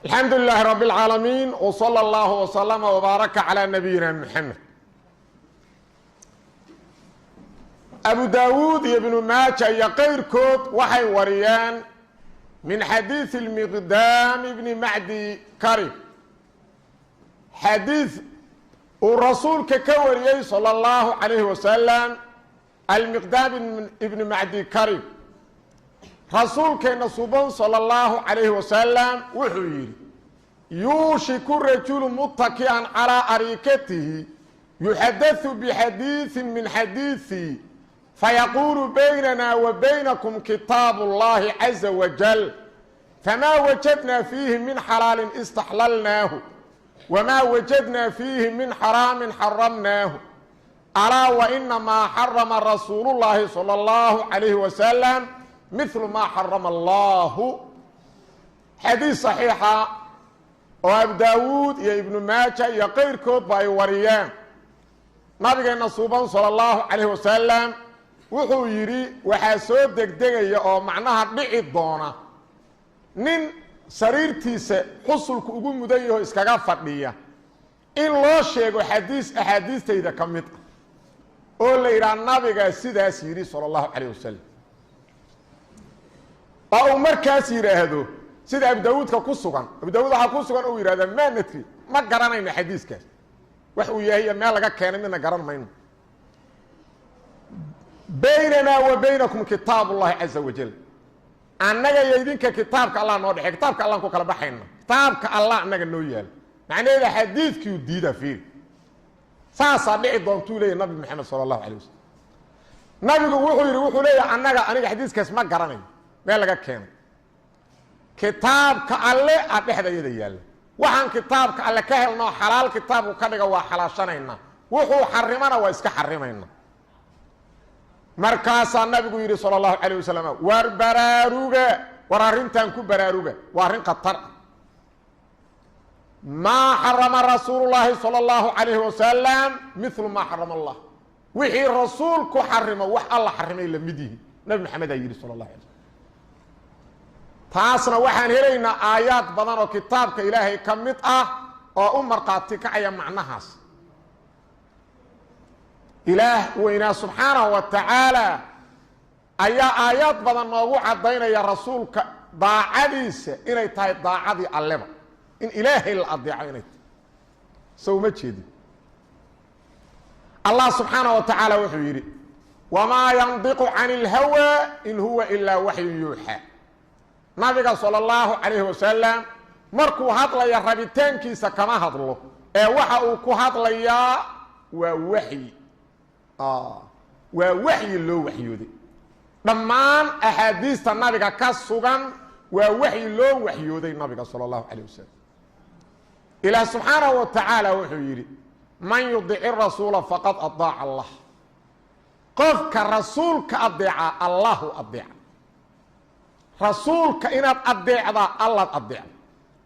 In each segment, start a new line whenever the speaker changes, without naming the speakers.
الحمد لله رب العالمين وصلى الله وسلم وبارك على نبينا محمد. أبو داود ابن ماجه يقير كود وحي وريان من حديث المقدام ابن معدي كريم حديث والرسول كوريي صلى الله عليه وسلم المقدام ابن معدي كريم رسول كان صبان صلى الله عليه وسلم وحير يوشك الرجل متكئا على أريكته يحدث بحديث من حديثي فيقول بيننا وبينكم كتاب الله عز وجل فما وجدنا فيه من حلال استحللناه وما وجدنا فيه من حرام حرمناه ألا وإنما حرم رسول الله صلى الله عليه وسلم مثل ما حرم الله. حديث صحيحة وابو داود يا ابن ماجه يا غير كود باي وريان نبينا صوبان صلى الله عليه وسلم wuxuu yiri waxa soo degdegaya oo macnaha dhici doona nin sariirtiisa xusulku ugu mudan yahay iskaga fadhiya in loo sheego ahadiistayda kamid oo la yiraahdo nabiga sidaas yiri sallallahu alayhi wasallam oo markaas yiraahdo sida Abu Daawud ka ku sugan Abu Daawud waxa ku sugan oo yiraahdo ma natri ma garanayna xadiiskaas wax uu yahay meel laga keenay midna garan mayno بيننا وبينكم كتاب الله عز وجل انغا يدينك كتابك الله نو دخ كتابك الله كو كلا بخينا كتابك الله انغا نو يال معناه حديثك يديده فيه ساسا دحي دونتو لي نبي محمد صلى الله عليه وسلم نبي وحو لي انغا حديثكاس ما غراني ميل لغا كين كتابك الله ادخدا يال waxaan kitaabka alle ka helno xalaal kitaabku ka dhiga waa xalaashanayna wuxuu xarimana waa iska xarimayna markaas nabigu yiri sallallahu alayhi wasallam war baraaruga war arintan ku baraaruga waa arin qatar ma harama rasuulullah sallallahu alayhi wasallam mithlu ma harama allah wixii rasuulku harima wax allah harimay lamidihi nabi maxamed yiri sallallahu alayhi wasallam taasna waxaan helaynaa aayad badan oo kitaabka ilaahay kamid ah oo u marqaati kacaya macnahaas إله وإنا سبحانه وتعالى أي آيات بدن نوغو عدين يا رسولك ضاعديس إني تاي ضاعدي اللبا إن إلهي الأضيعينيت سو مجهدي الله سبحانه وتعالى وحيري وما ينطق عن الهوى إن هو إلا وحي يوحى نبي صلى الله عليه وسلم مركو هطل يا ربيتين كيسا كما هطلو وحا كو هطل يا ووحي ووحي لو وحيودي ضمان احاديث النبي كسغان ووحي لو وحيودي النبي صلى الله عليه وسلم الى سبحانه وتعالى وحيري من يطيع الرسول فقد اطاع الله قفك رسولك اطيع الله اطيع رسولك ان اطيع الله اطيع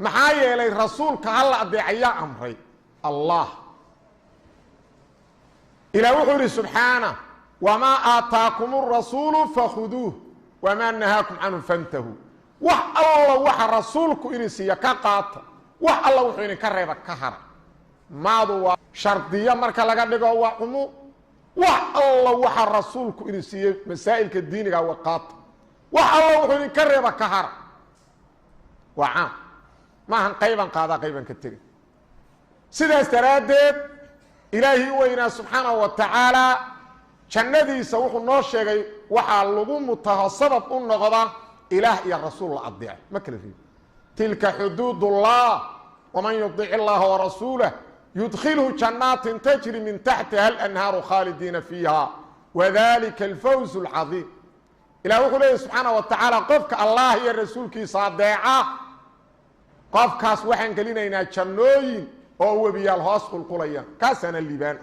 maxaa yeelay rasuulka alla adeecaya amray Allah إلى وحوري سبحانه وما آتاكم الرسول فخذوه وما نهاكم عنه فانتهوا وح الله وح رسولك إني سيكا قاطع وح الله وح إني كريبا كهر ماذا شرطية مركا لغا دقوا وحمو وح الله وح رسولك إني سي مسائل كالدين وقاطع وح الله وح إني كريبا كهر وعام ما هن قيبا قادا قيبا كتير سيدا استرادت إلهي وإنا سبحانه وتعالى جندي سوق النوشة وحلقوا متهصبت النغضة إله يا رسول الله أضيع ما كان فيه تلك حدود الله ومن يطيع الله ورسوله يدخله جنات تجري من تحتها الأنهار خالدين فيها وذلك الفوز العظيم إلهي سبحانه وتعالى قفك الله يا رسولك صادعة قفك وحن قلنا إنا جنوين oo wabiyal hoos qulqulayaan kaasana liibaan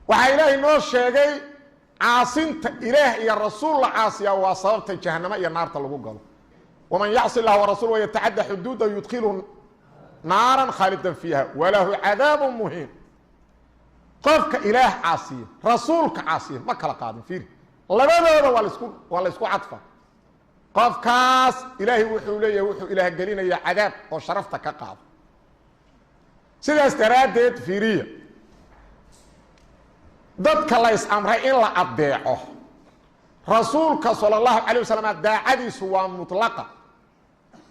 waxa ilaahay noo sheegay caasinta ilaah iyo rasuul caasiya waa sababta jahannama iyo naarta lagu galo waman ya'si Allah wa rasuulahu wa yata'adda hududa yudkhilu naaran khalidan fiha wa lahu 'adabun muhin qofka ilaah caasiya rasuulka caasiya ma kala qaadin fiir labadooda waa la isku cadfa qofkaas ilaahay wuxuu leeyahay wuxuu ilaah gelinayaa cadaab oo sharafta ka qaado sidaas daraadeed fiiriya dadka la is amray in la adeeco rasuulka sallallahu alayhi wasallam daacadiisu waa mutlaqa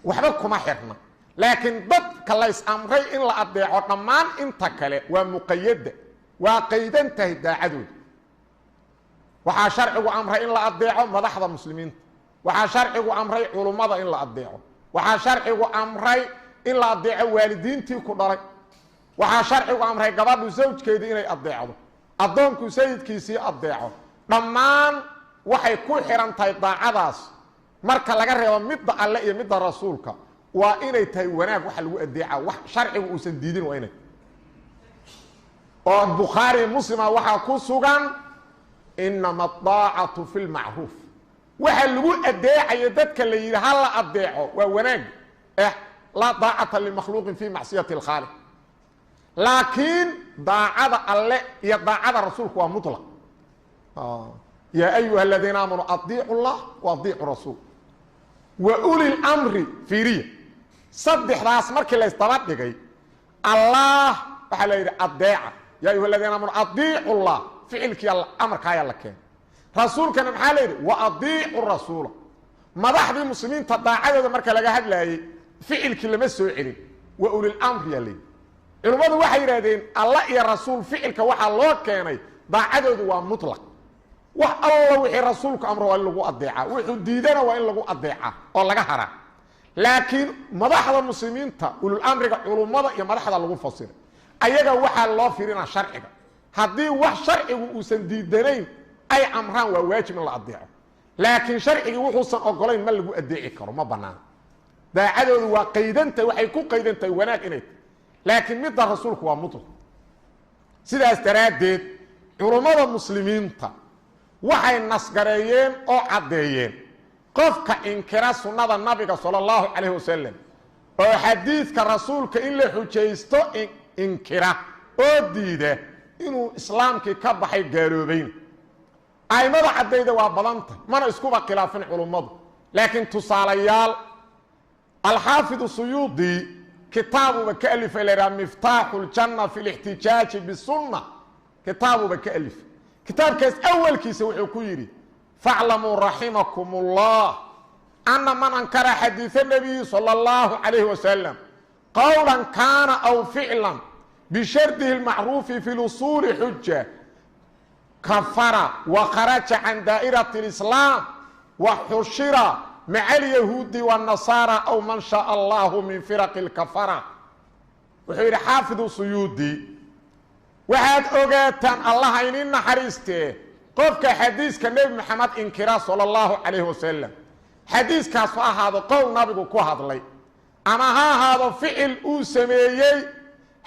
waxba kuma xirna laakiin dadka la is amray in la adeeco dhammaan inta kale waa muqayyada waa qaydan tahay daacadooda waxaa sharcigu amray in la adeeco madaxda muslimiinta waxaa sharcigu amray culimada in la adeeco waxaa sharcigu amray in la adeeco waalidiintii ku dhalay waxaa sharcigu amray gabadhu zawjkeeda inay adeecdo adoonku sayidkiisii adeeco dhammaan waxay ku xiran tahay daacadaas marka laga reebo midda alle iyo midda rasuulka waa inay tahay wanaag waxa lagu adeeca wax sharcigu uusan diidin waa inay oo Bukhari Muslim waxa ku sugan inma at-ta'atu fil ma'ruf waxa lagu adeecayo dadka la yiraahdo hal adeeco waa wanaag la ta'ata li makhluuqin fi ma'siyati al-khaliq laakiin daacada alle iyo daacada rasuulku waa mutlaq يا أيها الذين آمنوا أطيعوا الله وأطيعوا الرسول وأولي الأمر فيرية صدح راس مركي لا يستبدقي الله وحلا يري الداعة يا أيها الذين آمنوا أطيعوا الله فعلك يلا أمرك هيا لك رسول كان محالا يري وأطيعوا الرسول ما ضحض المسلمين تطاعوا هذا مركي لقى هاد لاي فعلك اللي مسوا يري وأولي الأمر يلي الماذا وحي يرادين الله يا رسول فعلك وحا الله كاني ضاعوا waa مطلق wax alla wixii rasuulku amro waa lagu adeeca wuxuu diidana waa in lagu adeeca oo laga hara laakiin madaxda muslimiinta ulul amriga culumada iyo madaxda lagu fasiro ayaga waxa loo fiirina sharciga hadii wax sharcigu uusan diidanayn ay amraan waa waajib in la adeeco laakiin sharcigu wuxuu ogolayn ma lagu adeeci karo ma banaan daacadoodu waa qaydanta waxay ku qaydantay wanaag inay laakiin midda rasuulku waa mutlaq sidaas daraadeed culumada muslimiinta waxay nasgareeyeen oo cadeeyeen qofka inkira sunnada nabiga sallallahu alayhi wasallam oo xadiiska rasuulka in la xujaysto inkira oo diida inuu islaamkii ka baxay gaaloobayn aymada cadeeyda waa badanta mana isku ba khilaafin culumadu laakiin tusaalayaal al-Hafiz Suyuudi kitaabu ka alif ila miftahul janna fi al-ihtijaj bis-sunnah kitaabu ka alif كتاب كاس أول كيس وحكيري فاعلموا رحمكم الله أن من أنكر حديث النبي صلى الله عليه وسلم قولا كان أو فعلا بشرطه المعروف في الأصول حجة كفر وخرج عن دائرة الإسلام وحشر مع اليهود والنصارى أو من شاء الله من فرق الكفرة وحير حافظ سيودي waxaad ogaataan allah inina naxariiste qofka xadiiska nabi maxamed inkira sallallahu alayhi wasallam xadiiskaas waa ahaado qowl nabigu ku hadlay ama ha ahaado ficil uu sameeyay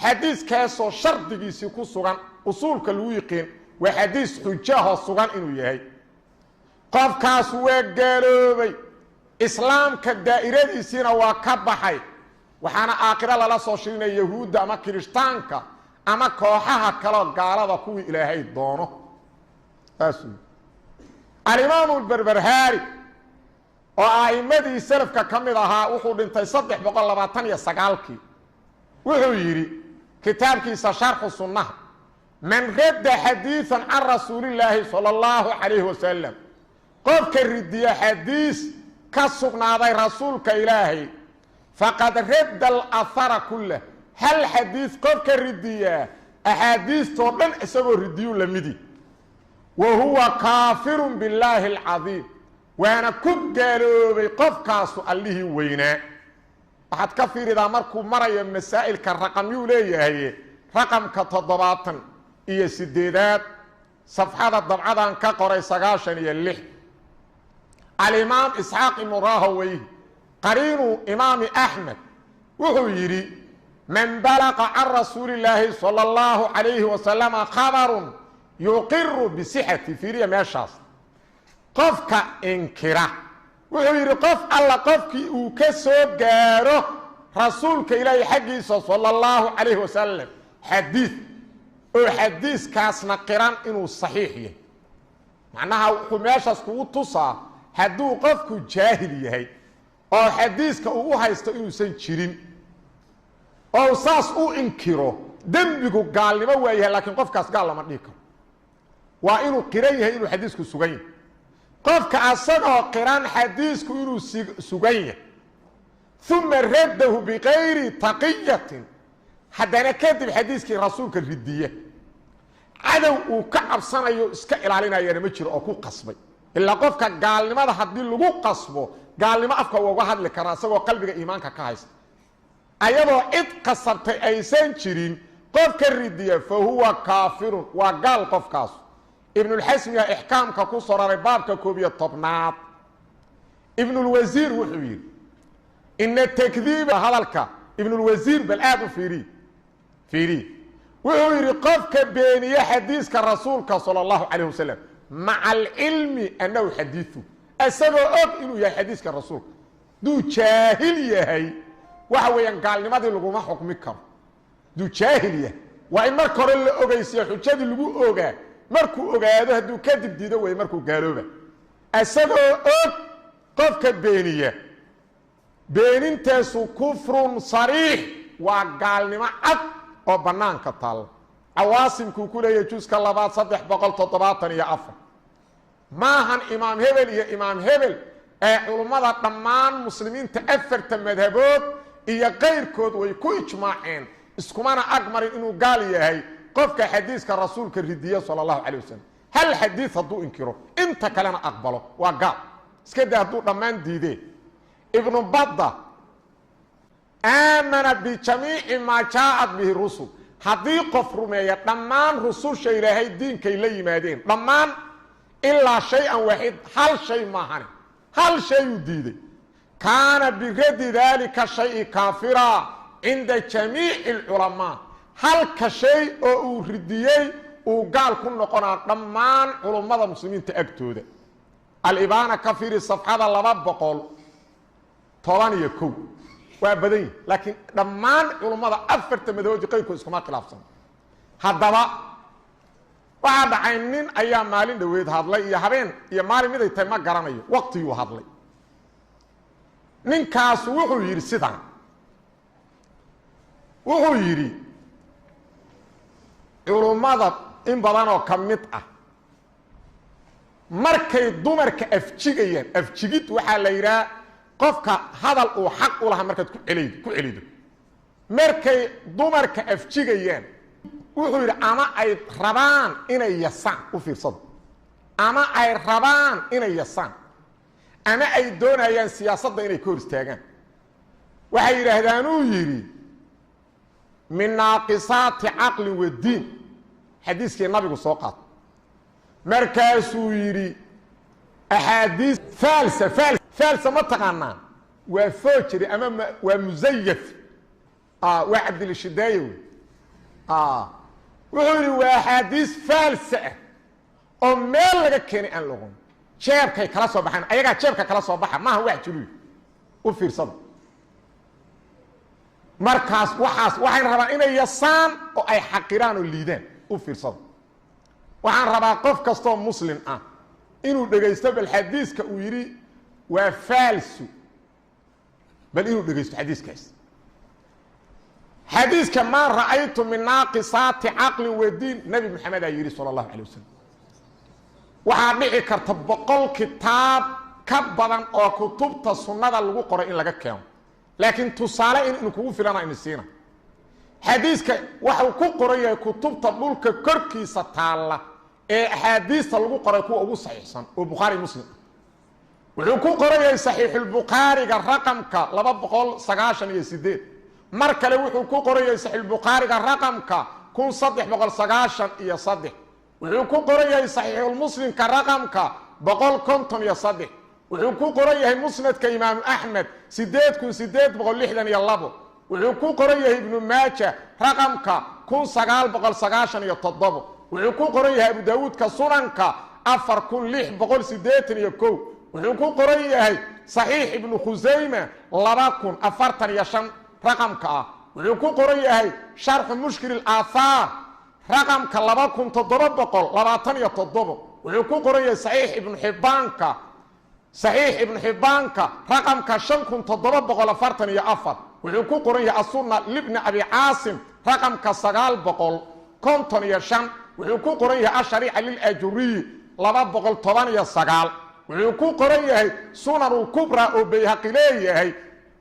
xadiiskaas oo shardigiisa ku sugan usulka lagu yaqeen waa xadiis xujaha sugan inuu yahay qofkaas waa gaaloobay islaamka daa'iradiisina waa ka baxay waxaana aakhira lala soo shirinay yahuuda ama kirishtaanka ama kooxaha kala gaalada kuwii ilaahay doono asu al-Imam al-Barbahari oo a'imadii salafka kamid ahaa wuxuu dhintay 329 wuxuu yiri kitaabkiisa sharh sunnah man radda hadithan an rasuulillahi sallallahu alayhi wasallam qofka ridiya hadith ka sugnaaday rasuulka ilaahay faqad radda al-athara kullahu هل حديث قف كردية أحاديث طبعا اسمه رديو لمدي وهو كافر بالله العظيم وانا كنت قالوا بقف كاسو اللي وينا واحد كفير إذا مركو مرأي مسائل كالرقم يوليه هي رقم كتضباطا إيا سديدات صفحة الضبعة كقري سقاشا يلح الإمام إسحاق مراهوي قرين إمام أحمد وهو يري من بلغ عن رسول الله صلى الله عليه وسلم خبر يقر بصحة فيريا ماشاس قفك انكرا ويري قف الله قفك وكسو غارو رسولك إلهي حقي صلى الله عليه وسلم حديث او حديث كاس نقران انه صحيح معناها ماشاس كو تصا hadduu qofku jaahil yahay oo xadiiska uu u haysto inuusan jirin oo saas u inkiro dembigu gaalnimo waa yahay laakiin qofkaas gaal lama dhihi karo waa inuu qiran yahay inuu xadiisku sugan yahay qofka asagoo qiran xadiisku inuu sugan yahay ثم رده بغير تقية حدنا كاتب حديثك رسولك الردية عدو وكعب سنة اسك إلالينا يعني ما جرى أكو قصبي إلا قفك قال لماذا حدين لغو قصبه قال لما أفكا وواحد لكراسة وقلبك إيمانك كايس أيضا إذ قصبت أيسان شرين قفك الردية فهو كافر وقال قفكاس ابن الحسن يا إحكام كقصر ربابك كوبية طبنات ابن الوزير وحوير إن التكذيب هذا ابن الوزير بالآب فيري وهو يرقفك بين حديثك رسولك صلى الله عليه وسلم مع العلم أنه حديثه السبب إنه يا حديثك الرسول دو جاهلية هي وهو ينقال لماذا يلقوا ما حكمك دو جاهلية وإن مركور اللي أغيسي حجاد اللي بو أغا مركو أغا هذا دو كذب ديده وإن مركو قالوبة السبب قفك بينيه beenintaasu kufrun sariix waa gaalnimo cad oo banaanka taal awaasimku ku leeyahay juska 2374 maahan imaam hebel iyo imaam hebel ee culimada dhammaan muslimiinta afarta madhabood iyo qeyrkood way ku ijmaaceen iskumana agmarin inuu gaal yahay qofka xadiiska rasuulka ridiya sallallahu alayhi wasallam hal xadiis haduu inkiro inta kalena aqbalo waa gaal iska daa haduu dhammaan diidee ابن بطة آمن بجميع ما جاءت به الرسل هذه قفر مية ضمان رسول شيء لهي الدين كي لي مادين ضمان إلا شيئا واحد هل شيء ما هني هل شيء يديد كان بغد ذلك الشيء كافرا عند جميع العلماء هل كشيء أو رديي وقال كنا قنا ضمان علماء المسلمين تأكتوده الإبانة كفير الصفحة اللباب بقول طبعا يكون وابدين لكن ضمان علماء افرت مدوج قيكو اسكما خلافسن هدبا waxaa dhacaynin ayaa maalin dhaweed hadlay iyo habeen iyo maalin mid ay tahay ma garanayo waqtigu hadlay ninkaas wuxuu yiri sidan wuxuu yiri culimada in badan oo kamid ah markay dumarka afjigayaan afjigid waxa la yiraahdaa qofka hadal uu xaq u lahaa markaad ku celido markay dumarka afjigayaan wuxuu yiri ama ay rabaan inay yasaan u fiirsado ama ay rabaan inay yasaan ama ay doonayaan siyaasadda inay ka hor istaagaan waxay yiraahdaan uu yiri min naaqisaati aqli wa diin xadiiskii nabigu soo qaat markaasuu yiri أحاديث فالسة ما تقانا وفوجري أمام ومزيف وعبد الشدايوي وحوري وأحاديث فالسة أمال لك كيني أن لغم شابكي كلا صباحان أيها شابكي كلا صباحان ما هو واحد جلوي وفير صدق مركز وحين ربا إنا يصان أو أي حقيران الليدان وفير صدق وحين ربا قف كستون مسلم inuu dhageysto bal xadiiska uu yiri waa falso bal inuu dhageysto xadiiska ma ra'aytu min naqisati aqli wa din nabi muhammad ayiri sallallahu alayhi wasallam waxa dhici karta boqol kitaab ka badan oo kutubta sunnada lagu qoray in laga keeno laakiin tusaale in kugu filana in siina xadiiska waxa uu ku qoray kutubta dhulka korkiisa taala أحاديث لغو قرأي كو أبو صحيحسان وبخاري مسلم وحكو قرأي صحيح البخاري الرقم كا لبقول سقاشن يسيدين مركل وحكو قرأي صحيح البخاري الرقم كا كون صدح بقول سقاشن يصدح وحكو قرأي صحيح المسلم كرقم كا بقول كنتم يصدح وحكو قرأي مسند كإمام أحمد سيدات كون سيدات بقول لحدا يلابو وحكو قرأي ابن ماجه رقم كا كون سقال بقول سقاشن يتضبو وحكو قريه ابو داود كسننك افر كل لح بقول سيداتن يكو وحكو قريه صحيح ابن خزيمه لباكن افرتن يشن رقمك وحكو قريه شرح مشكل الاثار رقمك لباكن تضرب بقول لباتن يتضرب وحكو قريه صحيح ابن حبانك صحيح ابن حبانك رقم كشنكم تضرب بقول فرتن يا أفر وحكو قرية السنة لابن أبي عاصم رقم كسجال بقول كنتن يا شن وحكو قرية الشريعة للأجري لبا بقول طبعا يا سجال وحكو قرية سنن الكبرى وبيهقليه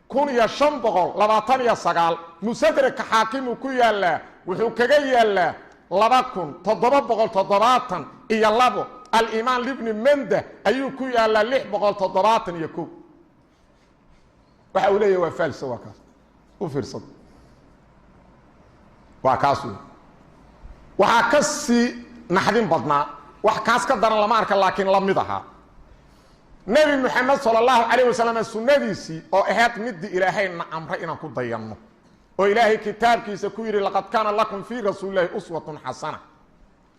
كون يا شن بقول لبا يا سجال مستدرك حاكم كويا الله وحكو الله لباكم تضرب بقول تضرباتن إيا لبو الإيمان لابن منده أيو كويا الله لح بقول تضرباتن يكو وحوليه وفالس وكاس وفرصد وكاسو وحكسي نحدين بدنا وحكاس كدرنا لما أركا لكن لمدها نبي محمد صلى الله عليه وسلم السنة ديسي أو إهات مد إلهينا أمرئنا كضيانه وإلهي كتاب كيس كويري لقد كان لكم في رسول الله أسوة حسنة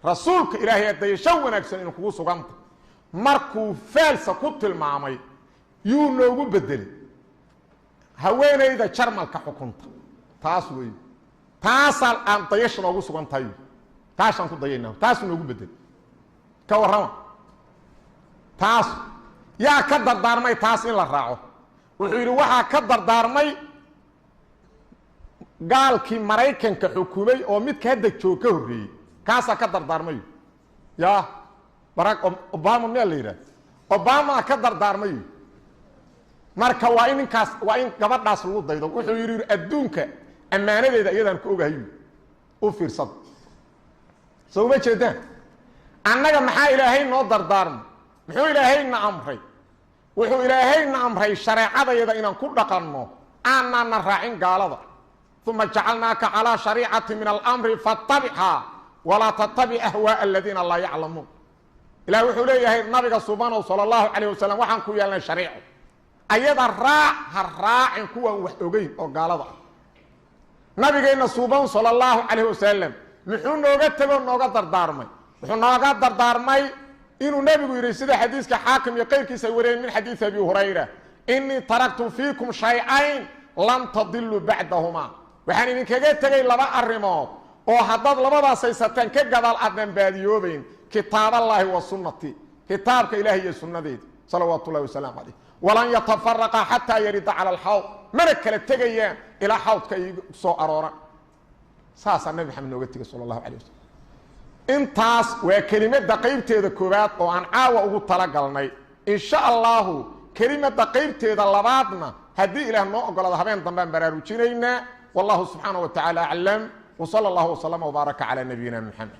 رسولك إلهي يدي شونا أكسن إنه كوسو غمت مركو فالسة كنت المعامي يونو بدل هوين إذا شرمال كحكمت تاسوي تاسال أن تيشنا وسو غمت تاسان كضينا تاسو نو بدل كورما تاس يا كدر دارمي تاس إلا راعو وحيري وحا كدر دارمي قالكي مريكن كحكومي او ميد كهدا جوكا هوري كاسا كدردارمي يا براك اوباما ميل ليرا اوباما كدردارمي marka waa in kaas waa in gabadhaas lagu daydo wuxuu yiri adduunka amaanadeeda iyadan ku ogahay oo fiirsad soo ma jeedaan annaga maxaa ilaahay noo dardaarmo muxuu ilaahay na amray wuxuu ilaahay na amray shariicadayada inaan ku dhaqanno aanna raacin gaalada ثم جعلناك على شريعة من الأمر فاتبعها ولا تتبع أهواء الذين لا يعلمون إلهي وحوليه النبي سبحانه صلى الله عليه وسلم وحن كويا لنا شريعه أيضا الراع كوا وحوقين أو قال ضع نبي سبحانه صلى الله عليه وسلم نحن نوغتبه ونوغتر دارمي نحن نوغتر دارمي إنه نبي يرسل حديث كحاكم يقير كي سيورين من حديث أبي هريرة إني تركت فيكم شيئين لن تضلوا بعدهما waxaan idinkaga tagay laba arrimood oo hadad labadaas ay sataan ka gadaal adnan baadiyoobeen kitaab Allah wa sunnati kitaabka Ilaahay iyo sunnadeed sallallahu wa sallam alayhi walan yatafarraqa hatta yarida ala al-hawd mana kala tagayaan ila hawdka soo aroora saasa nabi maxamed nooga tagay sallallahu alayhi wasallam intaas waa kelimada qaybteeda koobaad oo aan caawa ugu tala galnay insha Allah kelimada qaybteeda labaadna hadii Ilaah noo ogolaado habeen dambe baraarujinayna والله سبحانه وتعالى أعلم وصلى الله وسلم وبارك على نبينا محمد